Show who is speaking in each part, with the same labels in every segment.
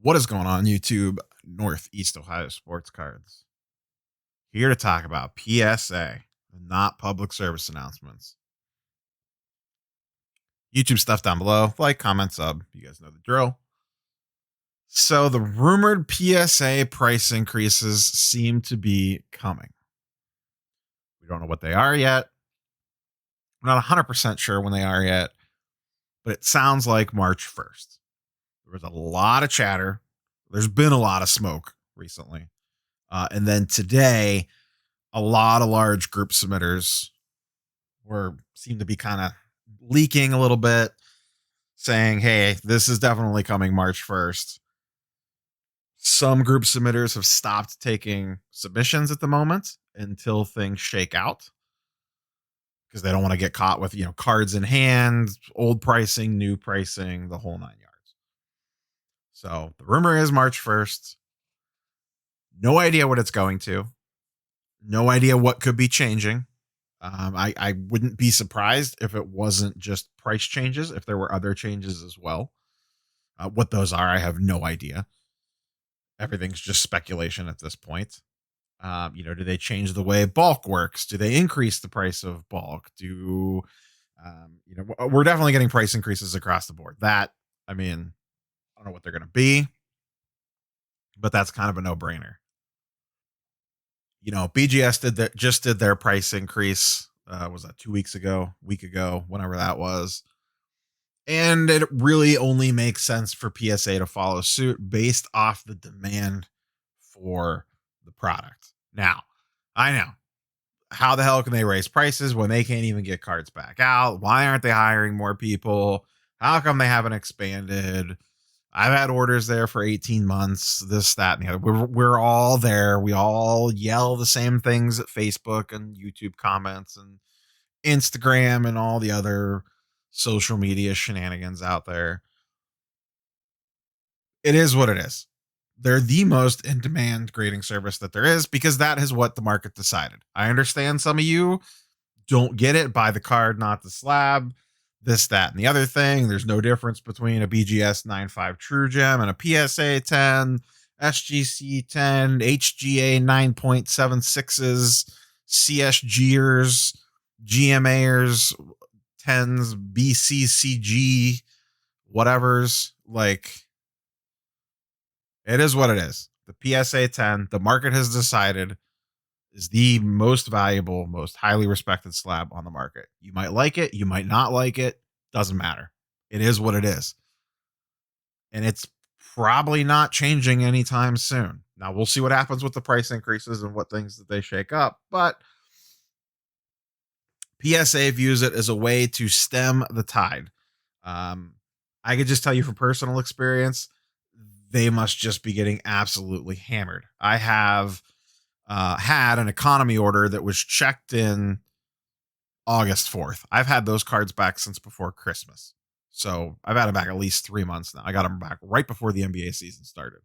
Speaker 1: What is going on, YouTube? Northeast Ohio Sports Cards. Here to talk about PSA, not public service announcements. YouTube stuff down below. Like, comment, sub. You guys know the drill. So, the rumored PSA price increases seem to be coming. We don't know what they are yet. We're not 100% sure when they are yet, but it sounds like March 1st. There was a lot of chatter. There's been a lot of smoke recently. And then today, a lot of large group submitters seem to be kind of leaking a little bit, saying, hey, this is definitely coming March 1st. Some group submitters have stopped taking submissions at the moment until things shake out because they don't want to get caught with, cards in hand, old pricing, new pricing, the whole 9 yards. So the rumor is March 1st. No idea what it's going to. No idea what could be changing. I wouldn't be surprised if it wasn't just price changes, if there were other changes as well. What those are, I have no idea. Everything's just speculation at this point. Do they change the way bulk works? Do they increase the price of bulk? We're definitely getting price increases across the board. I don't know what they're going to be, but that's kind of a no-brainer. BGS just did their price increase. Was that 2 weeks ago, week ago, whenever that was. And it really only makes sense for PSA to follow suit based off the demand for the product. Now, I know. How the hell can they raise prices when they can't even get cards back out? Why aren't they hiring more people? How come they haven't expanded? I've had orders there for 18 months, this, that, and the other. We're all there. We all yell the same things at Facebook and YouTube comments and Instagram and all the other social media shenanigans out there. It is what it is. They're the most in-demand grading service that there is because that is what the market decided. I understand some of you don't get it, buy the card, not the slab. This, that, and the other thing. There's no difference between a BGS 9.5 True Gem and a PSA 10, SGC 10, HGA 9.76s, CSGers, GMAers, 10s, BCCG, whatever's. Like, it is what it is. The PSA 10, the market has decided, is the most valuable, most highly respected slab on the market. You might like it, you might not like it, doesn't matter. It is what it is. And it's probably not changing anytime soon. Now we'll see what happens with the price increases and what things that they shake up, but PSA views it as a way to stem the tide. I could just tell you from personal experience, they must just be getting absolutely hammered. I have had an economy order that was checked in August 4th. I've had those cards back since before Christmas. So I've had them back at least 3 months now. I got them back right before the NBA season started.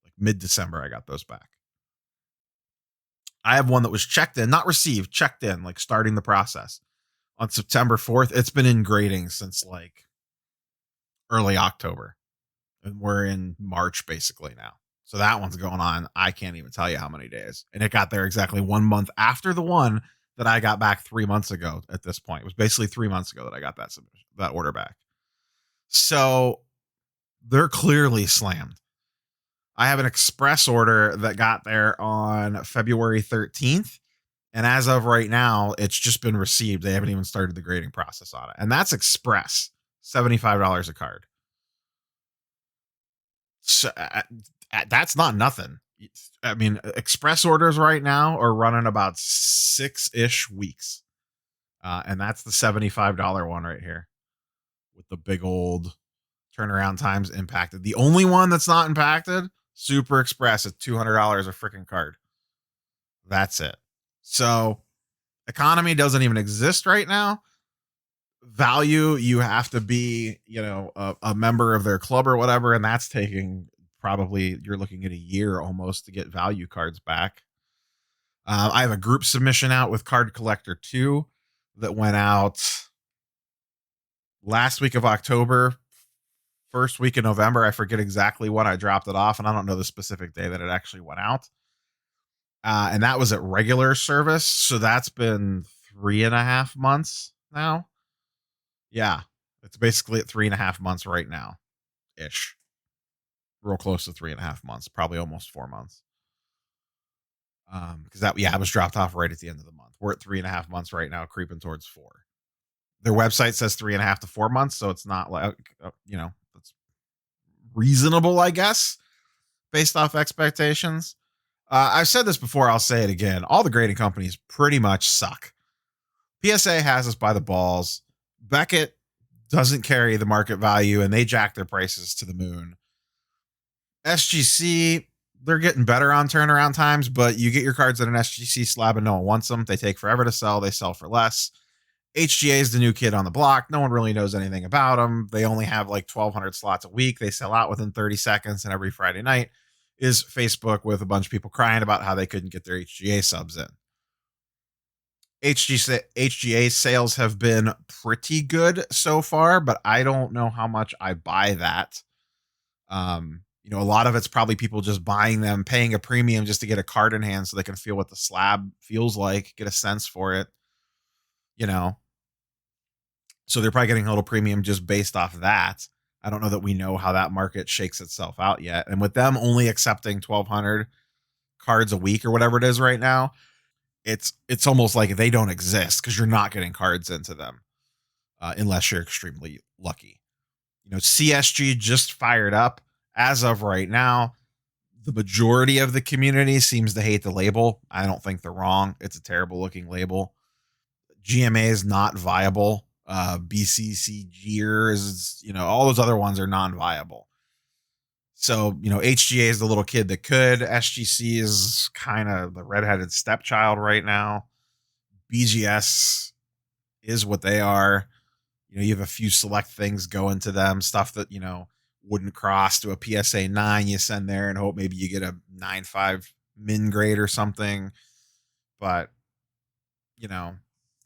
Speaker 1: Like mid-December, I got those back. I have one that was checked in, not received, checked in, like starting the process on September 4th. It's been in grading since like early October. And we're in March basically now. So that one's going on. I can't even tell you how many days. And it got there exactly 1 month after the one that I got back 3 months ago at this point. It was basically 3 months ago that I got that order back. So they're clearly slammed. I have an express order that got there on February 13th. And as of right now, it's just been received. They haven't even started the grading process on it. And that's express, $75 a card. So that's not nothing. I mean, express orders right now are running about 6-ish weeks. And that's the $75 one right here with the big old turnaround times impacted. The only one that's not impacted, Super Express, at $200 a freaking card. That's it. So economy doesn't even exist right now. Value, you have to be, a member of their club or whatever, and that's taking probably, you're looking at a year almost to get value cards back. I have a group submission out with Card Collector 2 that went out last week of October first week in November. I forget exactly when I dropped it off, and I don't know the specific day that it actually went out. And that was at regular service. So that's been 3.5 months now. Yeah. It's basically at 3.5 months right now ish. Real close to 3.5 months, probably almost 4 months. Because that, yeah, it was dropped off right at the end of the month. We're at 3.5 months right now, creeping towards 4. Their website says 3.5 to 4 months. So it's not like, it's reasonable, I guess, based off expectations. I've said this before. I'll say it again. All the grading companies pretty much suck. PSA has us by the balls. Beckett doesn't carry the market value, and they jack their prices to the moon. SGC, they're getting better on turnaround times, but you get your cards at an SGC slab and no one wants them. They take forever to sell. They sell for less. HGA is the new kid on the block. No one really knows anything about them. They only have like 1,200 slots a week. They sell out within 30 seconds, and every Friday night is Facebook with a bunch of people crying about how they couldn't get their HGA subs in. HGA sales have been pretty good so far, but I don't know how much I buy that. A lot of it's probably people just buying them, paying a premium just to get a card in hand so they can feel what the slab feels like, get a sense for it, you know. So they're probably getting a little premium just based off that. I don't know that we know how that market shakes itself out yet. And with them only accepting 1,200 cards a week or whatever it is right now, it's almost like they don't exist because you're not getting cards into them unless you're extremely lucky. CSG just fired up as of right now. The majority of the community seems to hate the label. I don't think they're wrong. It's a terrible looking label. GMA is not viable. BCCG is, all those other ones are non-viable. So, HGA is the little kid that could. SGC is kind of the redheaded stepchild right now. BGS is what they are. You have a few select things going to them, stuff that, wouldn't cross to a PSA 9 you send there and hope maybe you get a 9.5 min grade or something. But,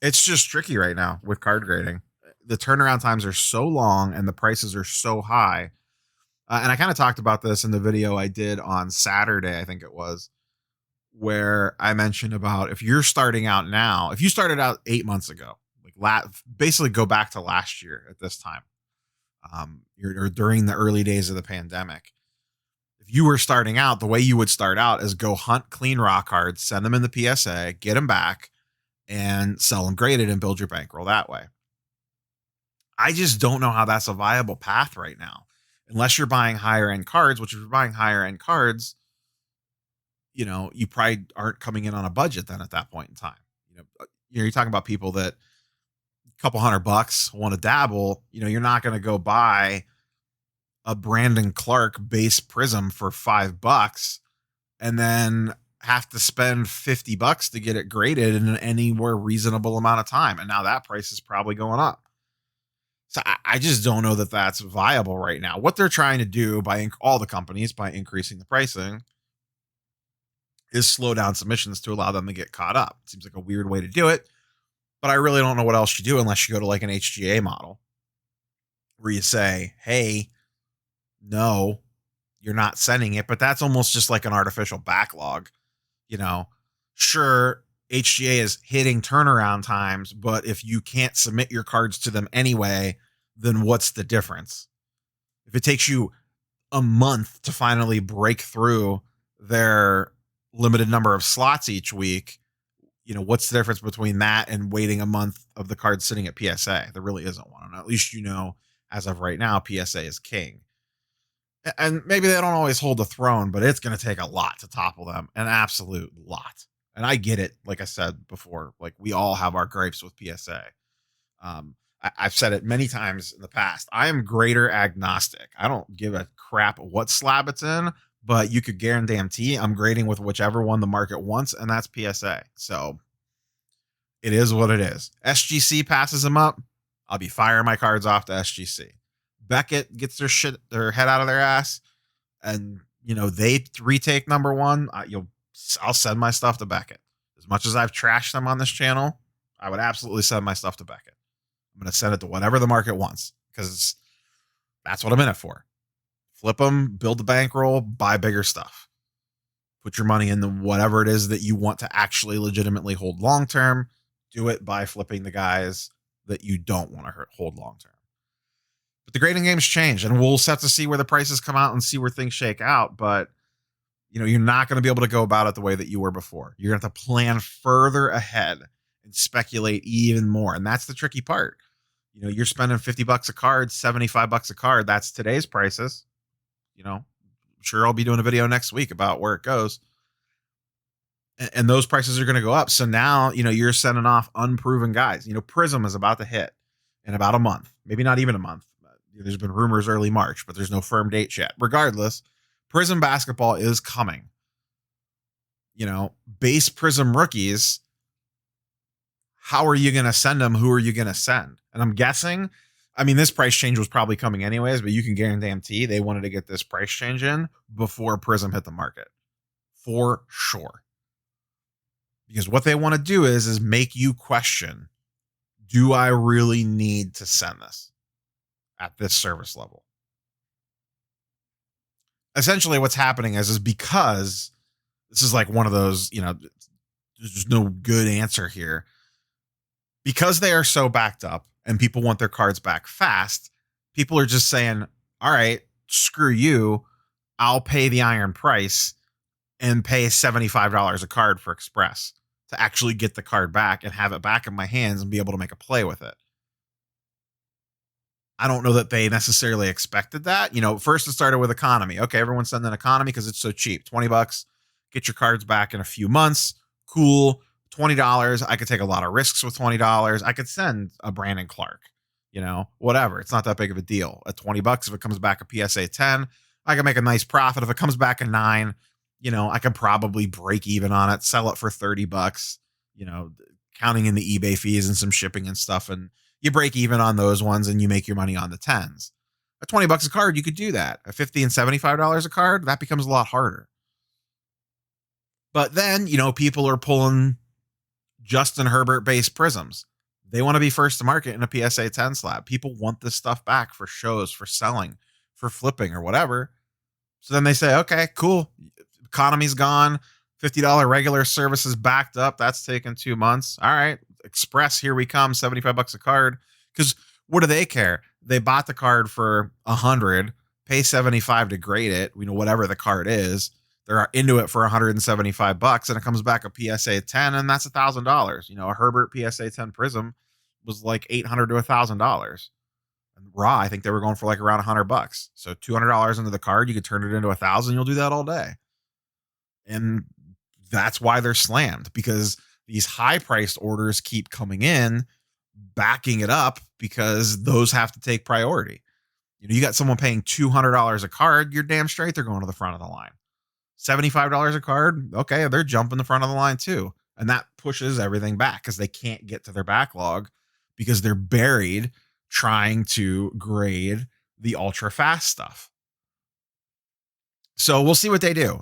Speaker 1: it's just tricky right now with card grading. The turnaround times are so long and the prices are so high. And I kind of talked about this in the video I did on Saturday, I think it was, where I mentioned about if you're starting out now, if you started out 8 months ago, basically go back to last year at this time, or during the early days of the pandemic. If you were starting out, the way you would start out is go hunt clean raw cards, send them in the PSA, get them back, and sell them graded and build your bankroll that way. I just don't know how that's a viable path right now, unless you're buying higher end cards, which if you're buying higher end cards, you probably aren't coming in on a budget then at that point in time. You're talking about people that a couple $100 want to dabble, you're not going to go buy a Brandon Clark base prism for $5 and then have to spend $50 to get it graded in an anywhere reasonable amount of time. And now that price is probably going up. So I just don't know that that's viable right now. What they're trying to do all the companies by increasing the pricing is slow down submissions to allow them to get caught up. It seems like a weird way to do it, but I really don't know what else you do unless you go to like an HGA model where you say, hey, no, you're not sending it, but that's almost just like an artificial backlog. Sure, HGA is hitting turnaround times, but if you can't submit your cards to them anyway, then what's the difference? If it takes you a month to finally break through their limited number of slots each week, what's the difference between that and waiting a month of the cards sitting at PSA? There really isn't one. And at least, as of right now, PSA is king. And maybe they don't always hold the throne, but it's going to take a lot to topple them, an absolute lot. And I get it. Like I said before, like we all have our gripes with PSA. I've said it many times in the past. I am grader agnostic. I don't give a crap what slab it's in, but you could guarantee I'm grading with whichever one the market wants, and that's PSA. So it is what it is. SGC passes them up. I'll be firing my cards off to SGC. Beckett gets their head out of their ass, and they retake number one. I'll send my stuff to Beckett. As much as I've trashed them on this channel, I would absolutely send my stuff to Beckett. I'm going to send it to whatever the market wants because That's what I'm in it for. Flip them, build the bankroll, buy bigger stuff. Put your money into whatever it is that you want to actually legitimately hold long term. Do it by flipping the guys that you don't want to hold long term. But the grading game's changed, and we'll have to see where the prices come out and see where things shake out. But you're not going to be able to go about it the way that you were before. You're going to have to plan further ahead and speculate even more. And that's the tricky part. You're spending $50 a card, $75 a card. That's today's prices. I'm sure I'll be doing a video next week about where it goes. And those prices are going to go up. So now, you're sending off unproven guys. Prism is about to hit in about a month, maybe not even a month. There's been rumors early March, but there's no firm dates yet. Regardless, Prism basketball is coming. Base Prism rookies. How are you going to send them? Who are you going to send? And I'm guessing, this price change was probably coming anyways, but you can guarantee they wanted to get this price change in before Prism hit the market. For sure. Because what they want to do is make you question, do I really need to send this at this service level? Essentially what's happening is because this is like one of those, there's no good answer here. Because they are so backed up and people want their cards back fast, people are just saying, all right, screw you. I'll pay the iron price and pay $75 a card for Express to actually get the card back and have it back in my hands and be able to make a play with it. I don't know that they necessarily expected that. First it started with economy. Okay, everyone's sending economy because it's so cheap. $20, get your cards back in a few months. Cool. $20. I could take a lot of risks with $20. I could send a Brandon Clark, whatever. It's not that big of a deal. At $20, if it comes back a PSA 10, I can make a nice profit. If it comes back a 9, I could probably break even on it, sell it for $30, counting in the eBay fees and some shipping and stuff. And you break even on those ones and you make your money on the 10s. At $20 a card, you could do that. At $50 and $75 a card, that becomes a lot harder. But then, people are pulling Justin Herbert based prisms. They want to be first to market in a PSA 10 slab. People want this stuff back for shows, for selling, for flipping or whatever. So then they say, okay, cool. Economy's gone. $50 regular service is backed up. That's taken 2 months. All right. Express, here we come. $75 a card. Because what do they care? They bought the card for $100, pay $75 to grade it. Whatever the card is. They're into it for $175 and it comes back a PSA 10 and that's $1,000. A Herbert PSA 10 Prism was like $800 to $1,000. And raw, I think they were going for like around $100. So $200 into the card, you could turn it into $1,000. You'll do that all day. And that's why they're slammed, because these high priced orders keep coming in, backing it up because those have to take priority. You got someone paying $200 a card, you're damn straight they're going to the front of the line. $75 a card, okay, they're jumping the front of the line too. And that pushes everything back because they can't get to their backlog because they're buried trying to grade the ultra fast stuff. So we'll see what they do.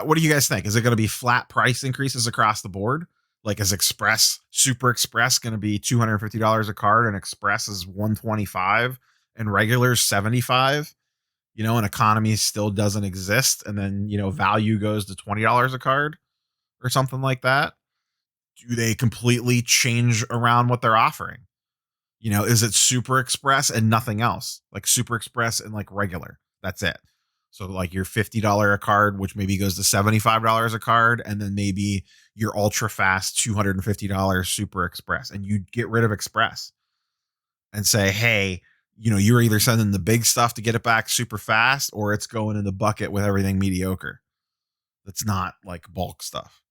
Speaker 1: What do you guys think? Is it going to be flat price increases across the board? Like, is Express, Super Express going to be $250 a card and Express is $125 and regular $75? And economy still doesn't exist. And then, value goes to $20 a card or something like that. Do they completely change around what they're offering? Is it Super Express and nothing else? Like Super Express and like regular. That's it. So like your $50 a card, which maybe goes to $75 a card. And then maybe your ultra fast $250 Super Express. And you get rid of Express and say, hey, you're either sending the big stuff to get it back super fast or it's going in the bucket with everything mediocre. That's not like bulk stuff.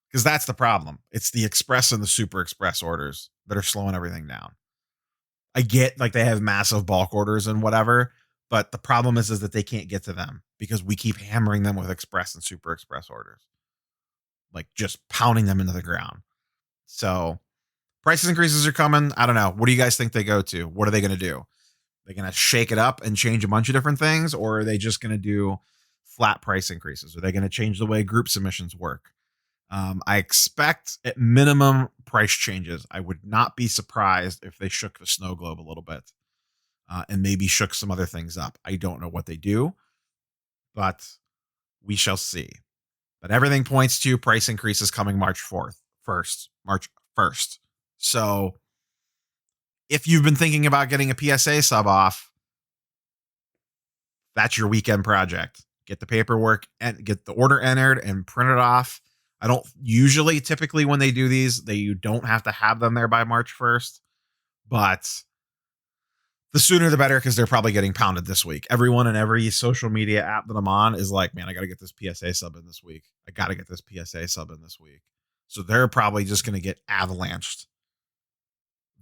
Speaker 1: Because that's the problem. It's the Express and the Super Express orders that are slowing everything down. I get like they have massive bulk orders and whatever, but the problem is that they can't get to them because we keep hammering them with Express and Super Express orders. Like just pounding them into the ground. So prices increases are coming. I don't know. What do you guys think they go to? What are they going to do? They're going to shake it up and change a bunch of different things, or are they just going to do flat price increases? Are they going to change the way group submissions work? I expect at minimum price changes. I would not be surprised if they shook the snow globe a little bit. and maybe shook some other things up. I don't know what they do, but we shall see. But everything points to price increases coming March 1st. So if you've been thinking about getting a PSA sub off, that's your weekend project. Get the paperwork and get the order entered and print it off. I don't usually, typically, when they do these, you don't have to have them there by March 1st, but the sooner the better because they're probably getting pounded this week. Everyone in every social media app that I'm on is like, man, I got to get this PSA sub in this week. I got to get this PSA sub in this week. So they're probably just going to get avalanched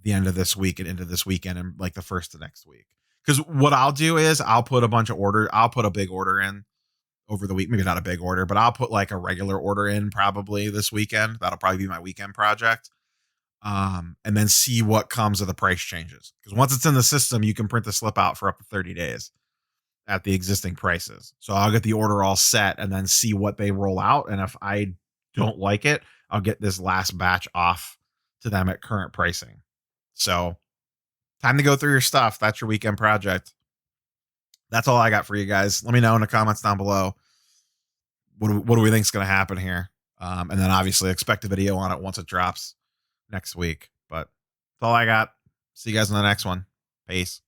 Speaker 1: the end of this week and into this weekend and like the first of next week. Because what I'll do is I'll put a big order in over the week. Maybe not a big order, but I'll put like a regular order in probably this weekend. That'll probably be my weekend project. And then see what comes of the price changes. Because once it's in the system, you can print the slip out for up to 30 days at the existing prices. So I'll get the order all set and then see what they roll out. And if I don't like it, I'll get this last batch off to them at current pricing. So time to go through your stuff. That's your weekend project. That's all I got for you guys. Let me know in the comments down below. What do we think is going to happen here? And then obviously expect a video on it once it drops next week. But that's all I got. See you guys in the next one. Peace.